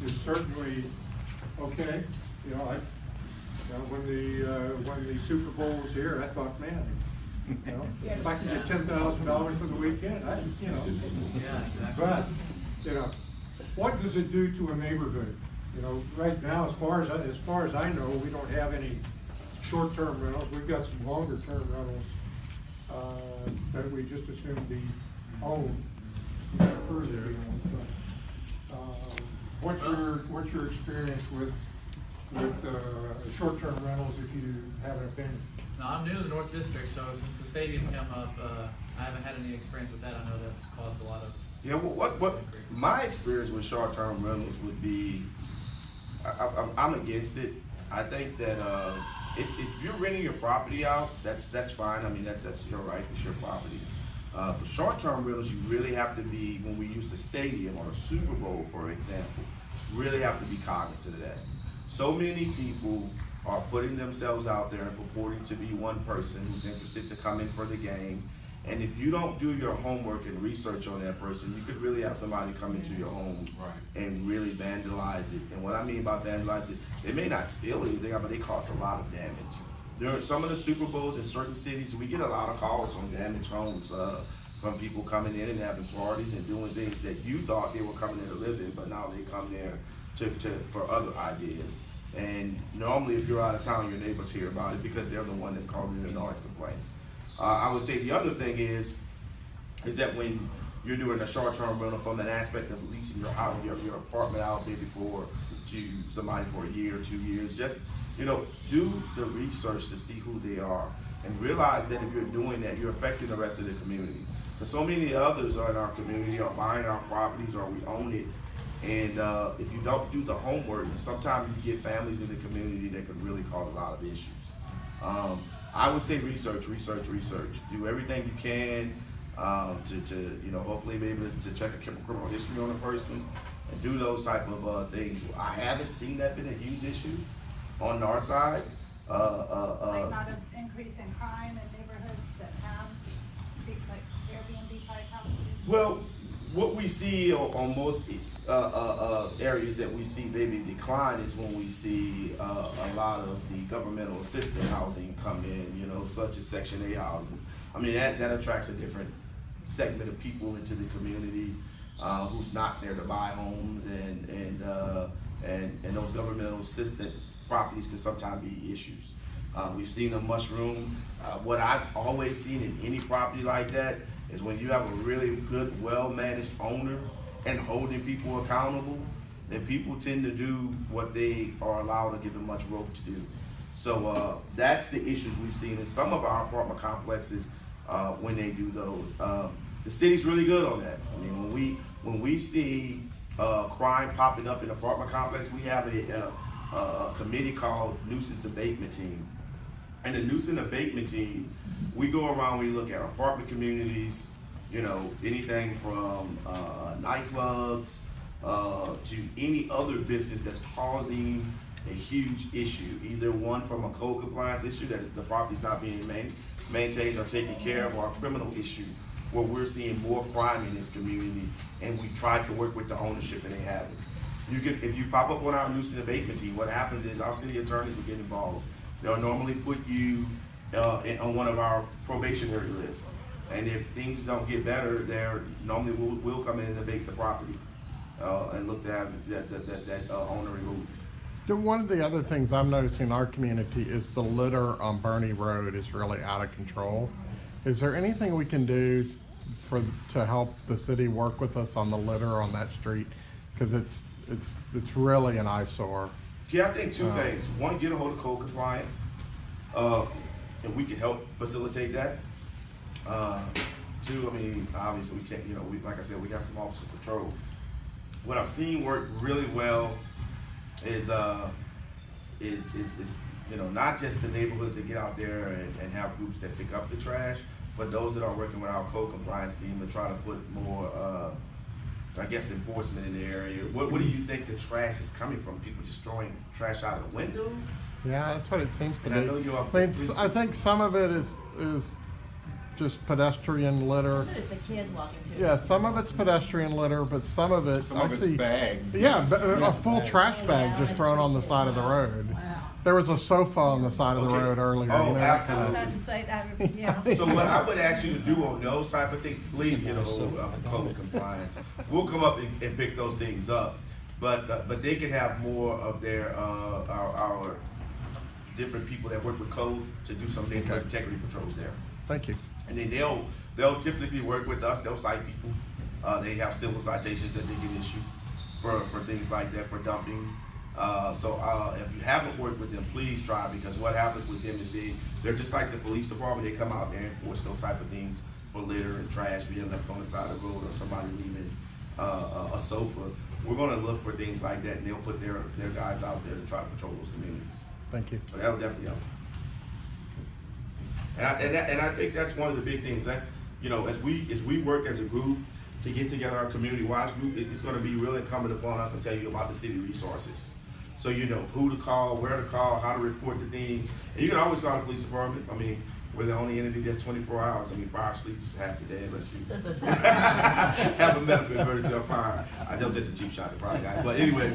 is certainly okay. You know, when the Super Bowl was here, I thought, man, you know, if I could get $10,000 for the weekend, you know. Yeah, exactly. But, you know, what does it do to a neighborhood? You know, right now, as far as I know, we don't have any short-term rentals. We've got some longer-term rentals that we just assume be owned. What's your experience with short-term rentals, if you have an opinion? No, I'm new to the North District, so since the stadium came up, I haven't had any experience with that. I know that's caused a lot of. Yeah, well, what my experience with short-term rentals would be, I'm against it. I think that if you're renting your property out, that's fine. I mean, that's your right, it's your property. For short-term rentals, you really have to be, when we use the stadium or the Super Bowl, for example, really have to be cognizant of that. So many people are putting themselves out there and purporting to be one person who's interested to come in for the game. And if you don't do your homework and research on that person, you could really have somebody come into your home and really vandalize it. And what I mean by vandalize it, they may not steal anything, but they cause a lot of damage. During some of the Super Bowls in certain cities, we get a lot of calls on damaged homes from people coming in and having parties and doing things that you thought they were coming in to live in, but now they come there for other ideas. And normally, if you're out of town, your neighbors hear about it because they're the one that's calling in the noise complaints. I would say the other thing is that when you're doing a short-term rental from an aspect of leasing your apartment out maybe to somebody for a year or 2 years, just, you know, do the research to see who they are and realize that if you're doing that, you're affecting the rest of the community. Because so many others are in our community are buying our properties or we own it. And if you don't do the homework, sometimes you get families in the community that can really cause a lot of issues. I would say research. Do everything you can to you know, hopefully be able to check a criminal history on a person and do those type of things. I haven't seen that been a huge issue on the north side. Like not an increase in crime in neighborhoods that have big, like Airbnb type houses? Well, what we see on most areas that we see maybe decline is when we see a lot of the governmental assisted housing come in, you know, such as Section 8 housing. I mean, that attracts a different segment of people into the community who's not there to buy homes, and those governmental assisted properties can sometimes be issues. We've seen them mushroom. What I've always seen in any property like that is when you have a really good, well-managed owner and holding people accountable, then people tend to do what they are allowed to give them much rope to do. So that's the issues we've seen in some of our apartment complexes when they do those. The city's really good on that. I mean, when we see crime popping up in apartment complex, we have a committee called Nuisance Abatement Team. And the nuisance abatement team, we go around, we look at apartment communities, you know, anything from nightclubs to any other business that's causing a huge issue, either one from a code compliance issue that is the property's not being maintained or taken care of, or a criminal issue where we're seeing more crime in this community, and we tried to work with the ownership and they haven't. If you pop up on our nuisance abatement team, what happens is our city attorneys will get involved. They'll normally put you on one of our probationary lists. And if things don't get better, they're normally will come in and abate the property and look to have that owner removed. One of the other things I'm noticing in our community is the litter on Bernie Road is really out of control. Is there anything we can do to help the city work with us on the litter on that street? Because it's really an eyesore. Yeah, I think two things. One, get a hold of code compliance, and we can help facilitate that. Two, I mean, obviously we can't, you know, like I said, we got some officer patrol. What I've seen work really well is you know, not just the neighborhoods that get out there and have groups that pick up the trash, but those that are working with our code compliance team to try to put more I guess enforcement in the area. What do you think the trash is coming from? People just throwing trash out of the window? Yeah, that's what it seems to be. And I know you're I think some of it is just pedestrian litter. Some of it is the kids walking to. Yeah, some of it's pedestrian litter, but some of it, Some I of it's see. bags. Yeah, a full trash bag just thrown on the side of the road. There was a sofa on the side of the Okay. road earlier. Oh, you know, that kind I was of- about to say that, yeah. So what I would ask you to do on those type of things, please get a hold of code compliance. We'll come up and pick those things up, but they could have more of their our different people that work with code to do some integrity patrols there. Thank you. And then they'll typically work with us. They'll cite people. They have civil citations that they can issue for things like that, for dumping. So if you haven't worked with them, please try, because what happens with them is they're just like the police department. They come out and enforce those type of things for litter and trash being left on the side of the road, or somebody leaving a sofa. We're going to look for things like that, and they'll put their guys out there to try to patrol those communities. Thank you. So that would definitely help. And I think that's one of the big things. That's, you know, as we work as a group to get together, our community-wise group, it's going to be really incumbent upon us to tell you about the city resources. So you know who to call, where to call, how to report the things. And you can always call the police department. I mean, we're the only entity that's 24 hours. I mean, fire sleeps half the day unless you have a medical emergency or fire. I know that's a cheap shot, the fire guy. But anyway,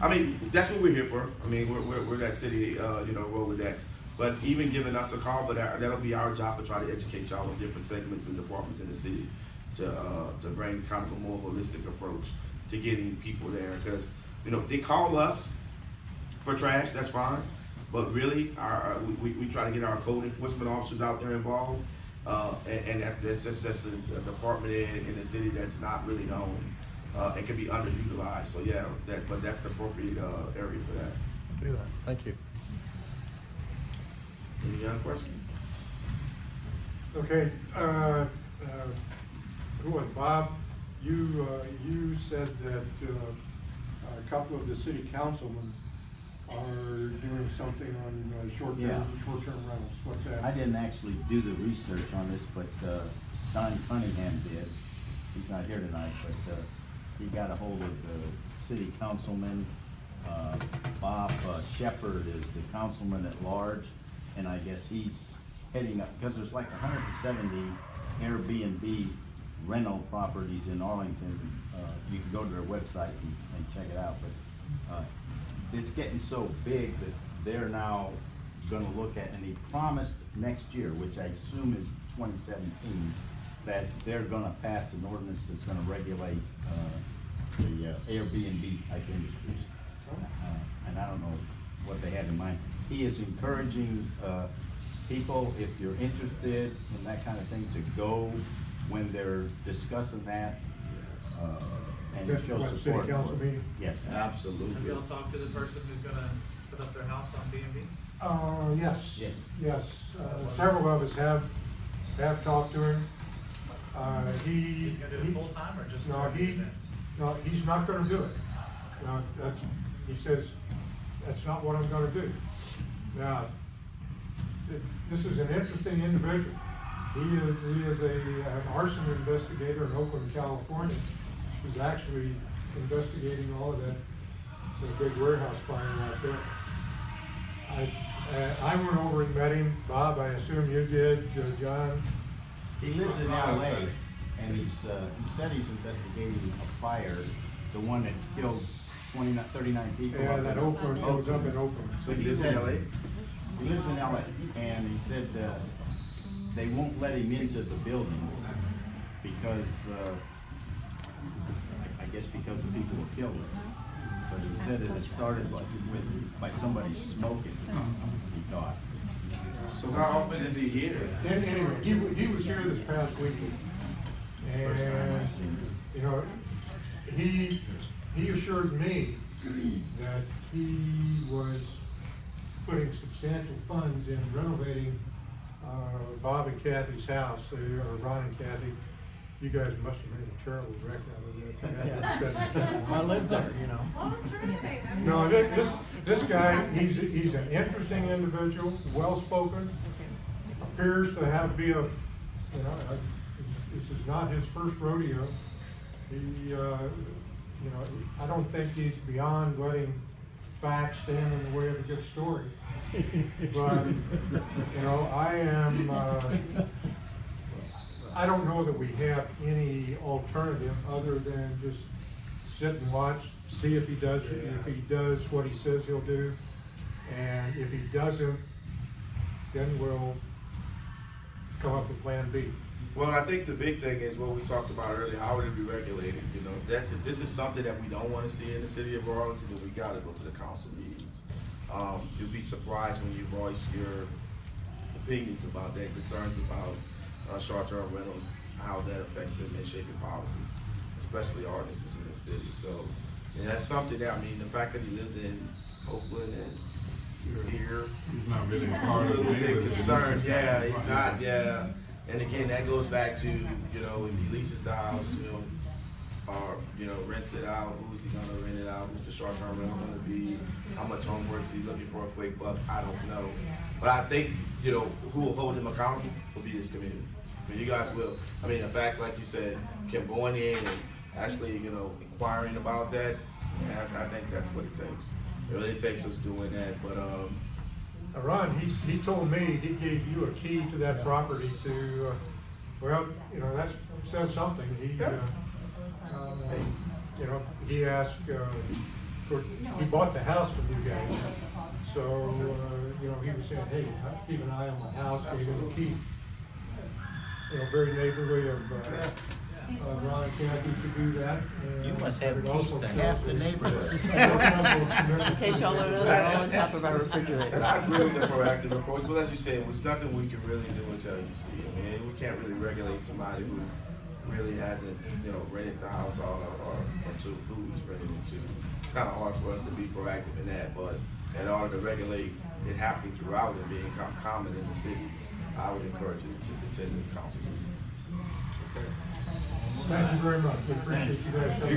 I mean, that's what we're here for. I mean, we're that city, Rolodex. But even giving us a call, but that'll be our job to try to educate y'all on different segments and departments in the city to bring kind of a more holistic approach to getting people there. Because, you know, they call us for trash, that's fine. But really, we try to get our code enforcement officers out there involved, and that's just a department in the city that's not really known and can be underutilized. So yeah, but that's the appropriate area for that. Do that. Thank you. Any other questions? Okay, who was Bob? You said that a couple of the city councilmen are doing something on short-term rentals. What's that? I didn't actually do the research on this, but Don Cunningham did. He's not here tonight, but he got a hold of the city councilman. Bob Shepherd is the councilman at large, and I guess he's heading up, because there's like 170 Airbnb rental properties in Arlington. You can go to their website and check it out, but it's getting so big that they're now gonna look at, and he promised next year, which I assume is 2017, that they're gonna pass an ordinance that's gonna regulate the Airbnb type industries. And I don't know what they have in mind. He is encouraging people, if you're interested in that kind of thing, to go when they're discussing that and Just show what, city support. council for it. meeting? Yes. Have Absolutely. y'all talked to the person who's gonna put up their house on B&B? Yes. Yes. Yes, several of us have talked to him. He's gonna do it full-time or just No, during the events? No, he's not gonna do it. No, he says, that's not what I'm gonna do. Now, this is an interesting individual. He is an arson investigator in Oakland, California, who's actually investigating all of that, the big warehouse fire out there. I went over and met him. Bob, I assume you did, John? He lives in LA, and he said he's investigating a fire, the one that killed 39 people. Yeah, up that in Oakland, it was up in Oakland. But he Lives in said, LA? he lives in LA, and he said they won't let him into the building because, I guess because the people were killed. But he said it had started by somebody smoking, he thought. So how often is he here? Anyway, he was here this past weekend. And, you know, he assured me that he was putting substantial funds in renovating Bob and Kathy's house, or Ron and Kathy. You guys must have made a terrible wreck out of that. I live there, you know. Well, it's terrific. I mean, No, this guy, he's an interesting individual, well-spoken, appears to be this is not his first rodeo. He, I don't think he's beyond letting facts stand in the way of a good story. But, I am, I don't know that we have any alternative other than just sit and watch, see if he does it, if he does what he says he'll do. And if he doesn't, then we'll come up with plan B. Well, I think the big thing is what we talked about earlier, how would it be regulated? You know, this is something that we don't wanna see in the city of Arlington, and we gotta go to the council meetings. You'll be surprised when you voice your opinions about that, concerns about short-term rentals, how that affects them in shaping policy, especially ordinances in the city. So, and that's something that, I mean, the fact that he lives in Oakland and he's here, He's not really a I'm part a of the little bit neighborhood. concerned, yeah, he's not, yeah. And again, that goes back to, you know, if he leases the house, you know, or, you know, rents it out, who's he gonna rent it out, who's the short-term rental gonna be, how much homework is he looking for a quick buck, I don't know. But I think, you know, who will hold him accountable will be his community. I mean, you guys will, I mean, the fact, like you said, Kim going in and actually, you know, inquiring about that, I think that's what it takes. It really takes us doing that, but, Ron, he told me he gave you a key to that property to, well, you know, that says something. He, you know, he asked, he bought the house from you guys. So, you know, he was saying, hey, keep an eye on my house, gave him a key. You know, very neighborly of, Ron and Kathy to do that. You must have It keys also to shows half the that- neighborhood. In case y'all don't know, they're all on top of our and refrigerator. I agree with the proactive approach, but as you say, there's nothing we can really do until you see it. I mean, we can't really regulate somebody who really hasn't, you know, rented the house or to who he's renting it to. It's kind of hard for us to be proactive in that, but in order to regulate it happening throughout and being common in the city, I would encourage you to attend the council meeting. Thank you very much. We appreciate you guys. You